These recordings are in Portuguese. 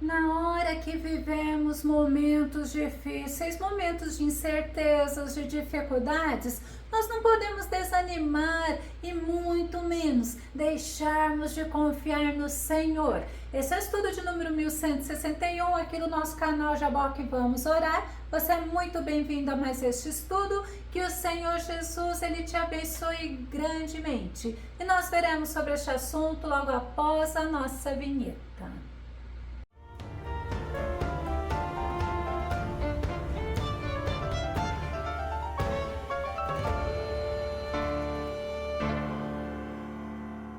Na hora que vivemos momentos difíceis, momentos de incertezas, de dificuldades, nós não podemos desanimar e muito menos deixarmos de confiar no Senhor. Esse é o estudo de número 1161 aqui no nosso canal Jaboque Vamos Orar. Você é muito bem-vindo a mais este estudo. Que o Senhor Jesus ele te abençoe grandemente. E nós veremos sobre este assunto logo após a nossa vinheta.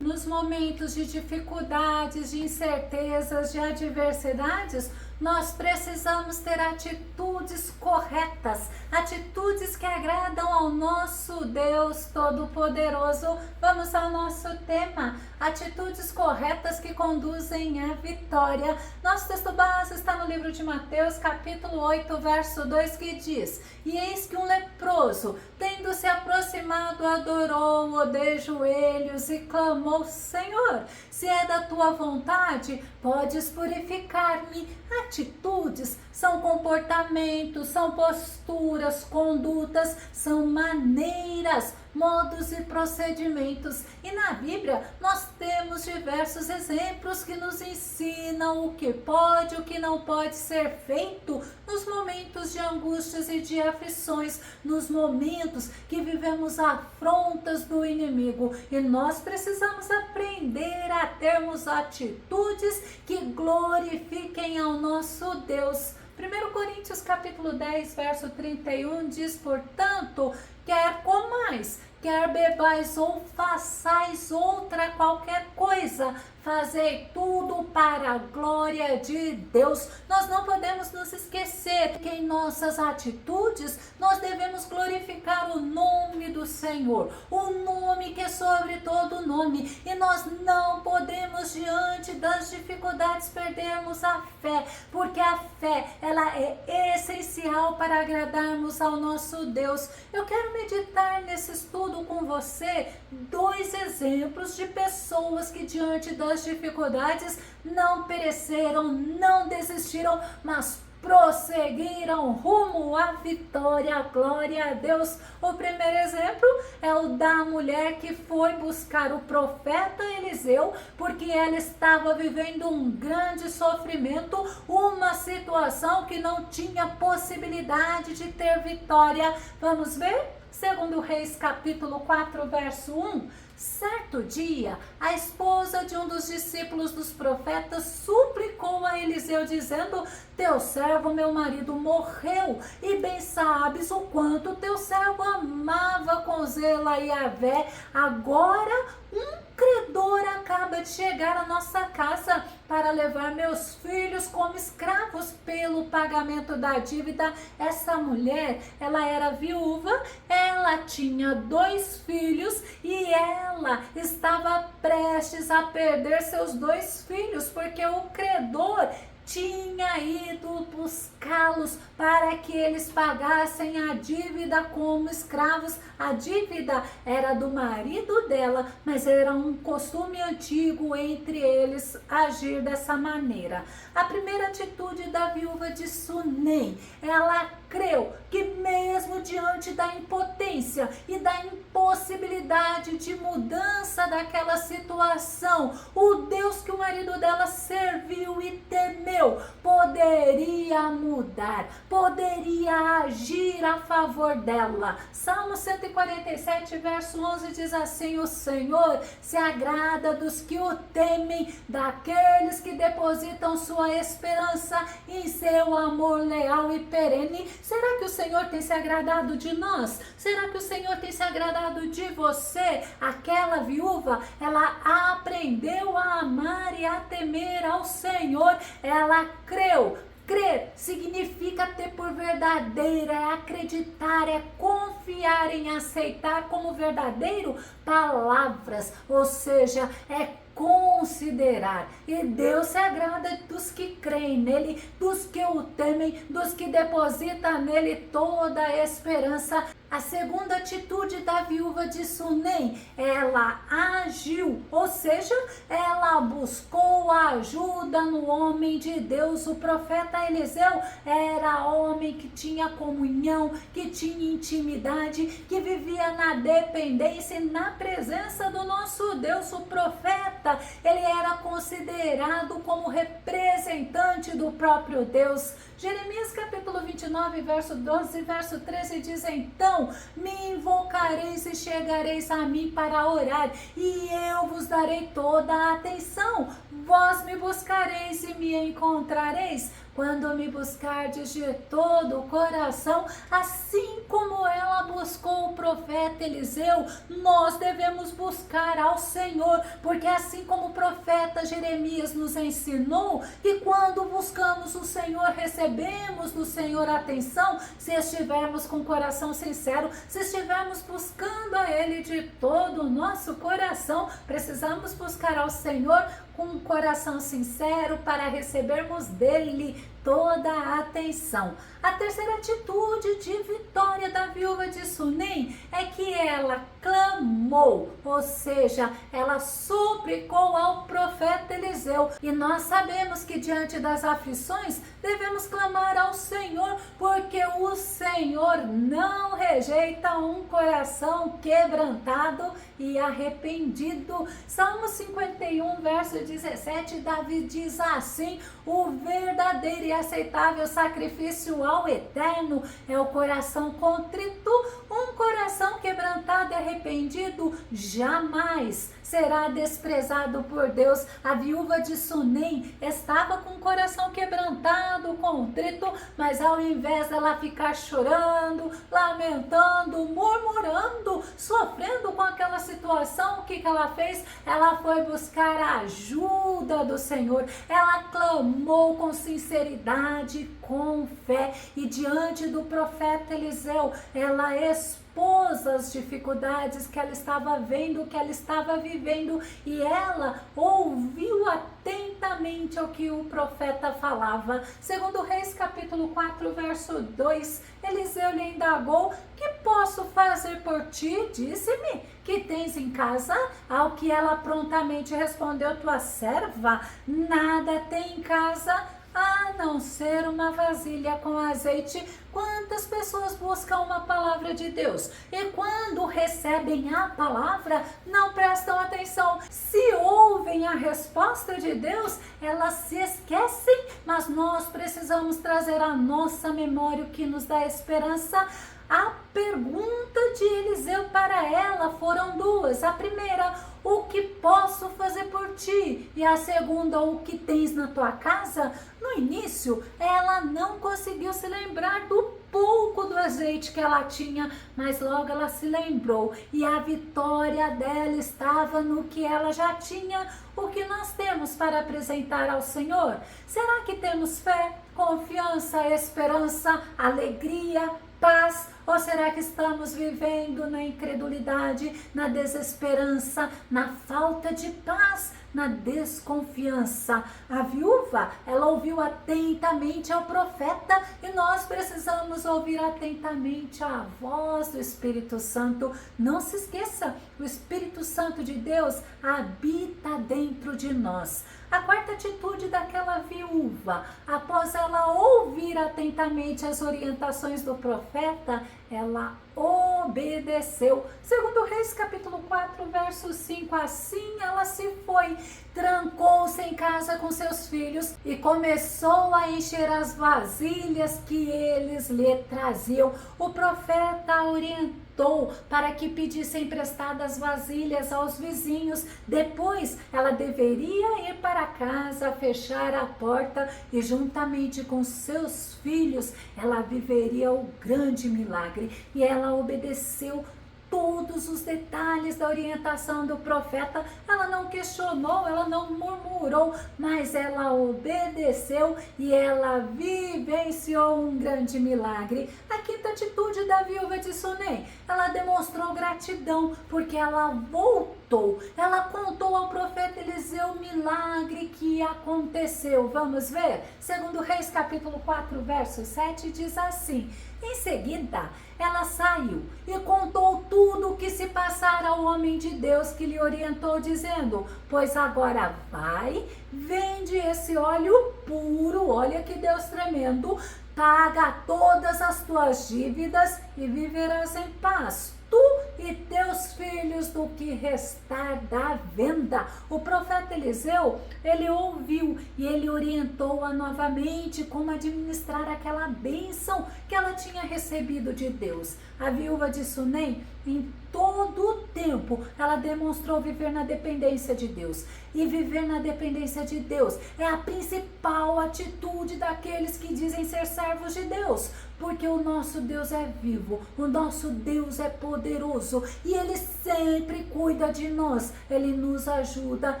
Nos momentos de dificuldades, de incertezas, de adversidades, nós precisamos ter atitudes corretas, atitudes que agradam ao nosso Deus Todo-Poderoso. Vamos ao nosso tema, atitudes corretas que conduzem à vitória. Nosso texto base está no livro de Mateus, capítulo 8, verso 2, que diz: E eis que um leproso, tendo se aproximado, adorou-o de joelhos e clamou: Senhor, se é da tua vontade, podes purificar-me. Atitudes são comportamentos, são posturas, condutas, são maneiras, modos e procedimentos. E na Bíblia nós temos diversos exemplos que nos ensinam o que pode e o que não pode ser feito nos momentos de angústias e de aflições, nos momentos que vivemos afrontas do inimigo. E nós precisamos aprender a termos atitudes que glorifiquem ao nosso Deus. 1 Coríntios capítulo 10, verso 31 diz: Portanto, quer comais, quer bebais ou façais outra qualquer coisa, fazei tudo para a glória de Deus. Nós não podemos nos esquecer que em nossas atitudes nós devemos glorificar o nome do Senhor, o nome que é sobre todo nome, e nós não podemos diante das dificuldades perdermos a fé, porque a fé ela é essencial para agradarmos ao nosso Deus. Eu quero meditar nesse estudo com você dois exemplos de pessoas que diante das dificuldades não pereceram, não desistiram, mas prosseguiram rumo à vitória. Glória a Deus. O primeiro exemplo é o da mulher que foi buscar o profeta Eliseu, porque ela estava vivendo um grande sofrimento, uma situação que não tinha possibilidade de ter vitória. Vamos ver? Segundo Reis capítulo 4, verso 1, certo dia, a esposa de um dos discípulos dos profetas suplicou a Eliseu, dizendo: Teu servo, meu marido, morreu, e bem sabes o quanto teu servo amava com zelo a Yahvé. Agora um credor acaba de chegar à nossa casa para levar meus filhos como escravos pelo pagamento da dívida. Essa mulher, ela era viúva, ela tinha 2 filhos e ela estava prestes a perder seus 2 filhos, porque o credor tinha ido buscá-los para que eles pagassem a dívida como escravos. A dívida era do marido dela, mas era um costume antigo entre eles agir dessa maneira. A primeira atitude da viúva de Sunem, ela creu que mesmo diante da impotência e da impossibilidade de mudança daquela situação, o Deus que o marido dela serviu e temeu poderia mudar, poderia agir a favor dela. Salmo 147, verso 11 diz assim: O Senhor se agrada dos que o temem, daqueles que depositam sua esperança em seu amor leal e perene. Será que o Senhor tem se agradado de nós? Será que o Senhor tem se agradado de você? Aquela viúva, ela aprendeu a amar e a temer ao Senhor. Ela creu. Crer significa ter por verdadeira, é acreditar, é confiar em aceitar como verdadeiro palavras, ou seja, é considerar. E Deus se agrada dos que creem nele, dos que o temem, dos que depositam nele toda a esperança. A segunda atitude da viúva de Sunem, ela agiu, ou seja, ela buscou ajuda no homem de Deus. O profeta Eliseu era homem que tinha comunhão, que tinha intimidade, que vivia na dependência e na presença do nosso Deus. O profeta, ele era considerado como representante do próprio Deus. Jeremias capítulo 29, verso 12 e verso 13 diz: então me invocareis e chegareis a mim para orar, e eu vos darei toda a atenção. Vós me buscareis e me encontrareis, quando me buscardes de todo o coração. Assim como ela buscou o profeta Eliseu, nós devemos buscar ao Senhor, porque assim como o profeta Jeremias nos ensinou, que quando buscamos o Senhor, recebemos do Senhor atenção, se estivermos com o coração sincero, se estivermos buscando a Ele de todo o nosso coração. Precisamos buscar ao Senhor com um coração sincero para recebermos dele toda a atenção. A terceira atitude de vitória da viúva de Sunem é que ela clamou, ou seja, ela suplicou ao profeta Eliseu. E nós sabemos que diante das aflições devemos clamar ao Senhor, porque o Senhor não rejeita um coração quebrantado e arrependido. Salmo 51, verso 17, Davi diz assim: o verdadeiro e aceitável sacrifício ao Eterno é o coração contrito. Um coração quebrantado e arrependido jamais será desprezado por Deus. A viúva de Sunem estava com o coração quebrantado, contrito, mas ao invés dela ficar chorando, lamentando, murmurando, sofrendo com aquela situação, o que ela fez? Ela foi buscar a ajuda do Senhor. Ela clamou com sinceridade, com fé, e diante do profeta Eliseu, ela expôs as dificuldades que ela estava vendo, que ela estava vivendo, e ela ouviu atentamente o que o profeta falava. Segundo Reis capítulo 4, verso 2, Eliseu lhe indagou: que posso fazer por ti? Disse-me que tens em casa. Ao que ela prontamente respondeu: tua serva nada tem em casa, a não ser uma vasilha com azeite. Quantas pessoas buscam uma palavra de Deus e quando recebem a palavra não prestam atenção? Se ouvem a resposta de Deus, elas se esquecem, mas nós precisamos trazer à nossa memória o que nos dá esperança. A pergunta de Eliseu para ela foram duas. A primeira: o que posso fazer por ti? E a segunda: o que tens na tua casa? No início, ela não conseguiu se lembrar do pouco do azeite que ela tinha, mas logo ela se lembrou, e a vitória dela estava no que ela já tinha. O que nós temos para apresentar ao Senhor? Será que temos fé, confiança, esperança, alegria, paz? Ou será que estamos vivendo na incredulidade, na desesperança, na falta de paz, na desconfiança? A viúva, ela ouviu atentamente ao profeta, e nós precisamos ouvir atentamente a voz do Espírito Santo. Não se esqueça, o Espírito Santo de Deus habita dentro de nós. A quarta atitude daquela viúva, após ela ouvir atentamente as orientações do profeta, ela obedeceu. Segundo Reis capítulo 4, verso 5, assim ela se foi, trancou-se em casa com seus filhos e começou a encher as vasilhas que eles lhe traziam. O profeta orientou para que pedisse emprestadas vasilhas aos vizinhos. Depois ela deveria ir para casa, fechar a porta, e juntamente com seus filhos ela viveria o grande milagre. E ela obedeceu todos os detalhes da orientação do profeta. Ela não questionou, ela não murmurou, mas ela obedeceu e ela vivenciou um grande milagre. A quinta atitude da viúva de Sunem, ela demonstrou gratidão, porque ela voltou, ela contou ao profeta Eliseu o milagre que aconteceu. Vamos ver? Segundo Reis capítulo 4, verso 7, diz assim: em seguida, ela saiu e contou tudo o que se passara ao homem de Deus, que lhe orientou, dizendo: pois agora vai, vende esse óleo puro, olha que Deus tremendo, paga todas as tuas dívidas e viverás em paz, tu e teus filhos, do que restar da venda. O profeta Eliseu, ele ouviu e ele orientou-a novamente como administrar aquela bênção que ela tinha recebido de Deus. A viúva de Sunem, em todo o tempo, ela demonstrou viver na dependência de Deus. E viver na dependência de Deus é a principal atitude daqueles que dizem ser servos de Deus. Porque o nosso Deus é vivo, o nosso Deus é poderoso e Ele sempre cuida de nós, Ele nos ajuda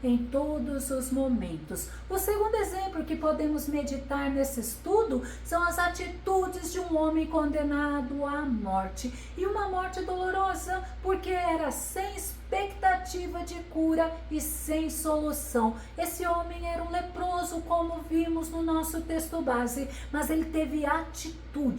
em todos os momentos. O segundo exemplo que podemos meditar nesse estudo são as atitudes de um homem condenado à morte. E uma morte dolorosa, porque era sem expectativa de cura e sem solução. Esse homem era um leproso, como vimos no nosso texto base, mas ele teve atitude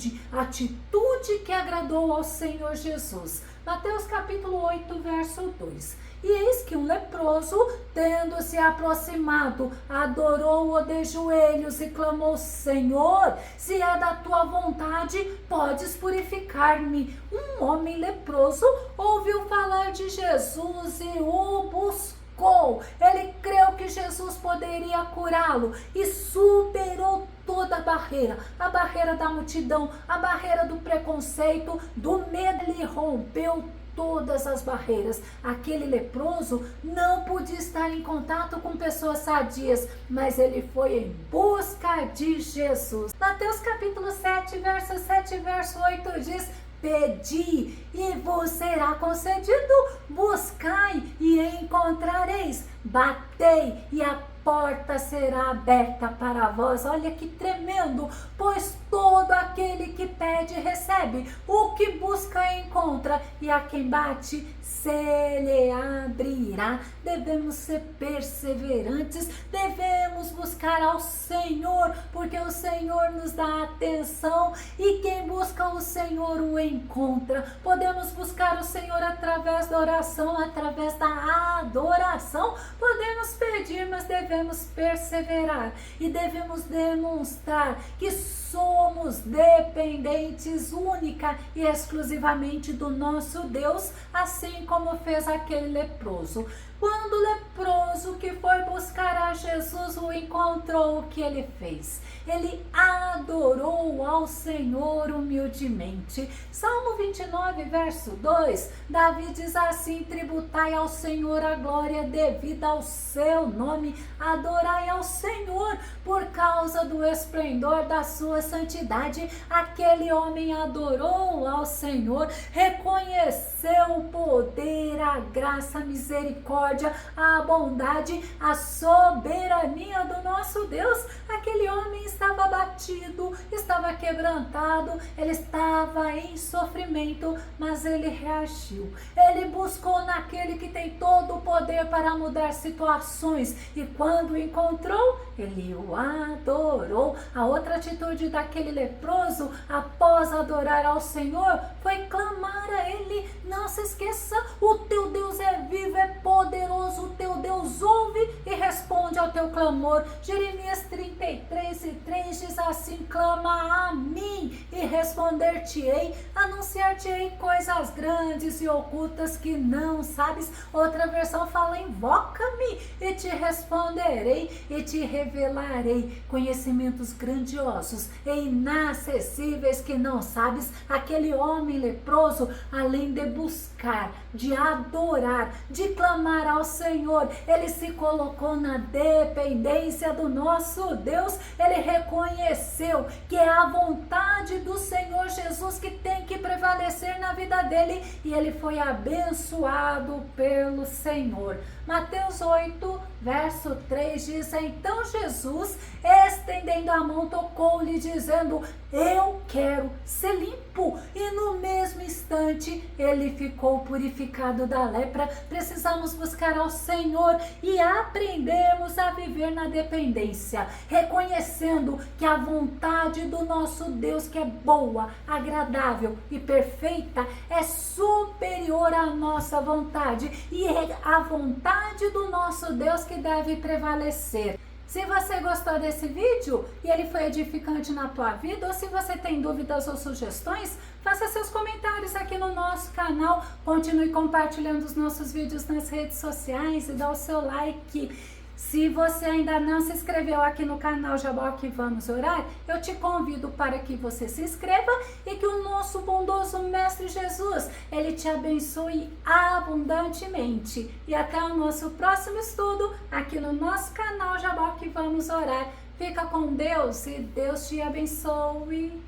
que agradou ao Senhor Jesus. Mateus capítulo 8, verso 2. E eis que um leproso, tendo se aproximado, adorou-o de joelhos e clamou: Senhor, se é da tua vontade, podes purificar-me. Um homem leproso ouviu falar de Jesus e o buscou. Ele creu que Jesus poderia curá-lo e superou toda a barreira da multidão, a barreira do preconceito, do medo. Ele rompeu todas as barreiras. Aquele leproso não podia estar em contato com pessoas sadias, mas ele foi em busca de Jesus. Mateus capítulo 7, verso 7 e verso 8 diz: pedi e vos será concedido, buscai e encontrareis, batei e a porta será aberta para vós. Olha que tremendo, pois todo aquele que pede recebe, o que busca encontra, e a quem bate se lhe abrirá. Devemos ser perseverantes, devemos buscar ao Senhor, porque o Senhor nos dá atenção, e quem busca o Senhor o encontra. Podemos buscar o Senhor através da oração, através da adoração, podemos pedir, mas devemos perseverar e devemos demonstrar que somos dependentes única e exclusivamente do nosso Deus, assim como fez aquele leproso. Quando o leproso que foi buscar a Jesus o encontrou, o que ele fez? Ele adorou ao Senhor humildemente. Salmo 29, verso 2, Davi diz assim: tributai ao Senhor a glória devida ao seu nome, adorai ao Senhor por causa do esplendor da sua santidade. Aquele homem adorou ao Senhor, reconheceu o poder, a graça, a misericórdia, a bondade, a soberania do nosso Deus. Aquele homem estava abatido, estava quebrantado, ele estava em sofrimento, mas ele reagiu. Ele buscou naquele que tem todo o poder para mudar situações, e quando o encontrou, ele o adorou. A outra atitude daquele leproso, após adorar ao Senhor, foi clamar a Ele. Não se esqueça, o teu Deus é vivo, é poderoso, o teu Deus ouve e responde ao teu clamor. Jeremias 33 e 3 diz assim: clama a mim e responder-te-ei, anunciar-te-ei coisas grandes e ocultas que não sabes. Outra versão fala: invoca-me e te responderei e te revelarei conhecimentos grandiosos e inacessíveis que não sabes. Aquele homem leproso, além de buscar, de adorar, de clamar ao Senhor, ele se colocou na dependência do nosso Deus. Ele reconheceu que é a vontade vontade do Senhor Jesus que tem que prevalecer na vida dele, e ele foi abençoado pelo Senhor. Mateus 8, verso 3 diz: então Jesus, estendendo a mão, tocou-lhe, dizendo: eu quero ser limpo. E no mesmo instante ele ficou purificado da lepra. Precisamos buscar ao Senhor e aprendemos a viver na dependência, reconhecendo que a vontade do nosso Deus, que é boa, agradável e perfeita, é superior à nossa vontade, e é a vontade do nosso Deus que deve prevalecer. Se você gostou desse vídeo e ele foi edificante na tua vida, ou se você tem dúvidas ou sugestões, faça seus comentários aqui no nosso canal. Continue compartilhando os nossos vídeos nas redes sociais e dá o seu like. Se você ainda não se inscreveu aqui no canal Jaboque Vamos Orar, eu te convido para que você se inscreva e que o nosso bondoso Mestre Jesus, ele te abençoe abundantemente. E até o nosso próximo estudo aqui no nosso canal Jaboque Vamos Orar. Fica com Deus e Deus te abençoe.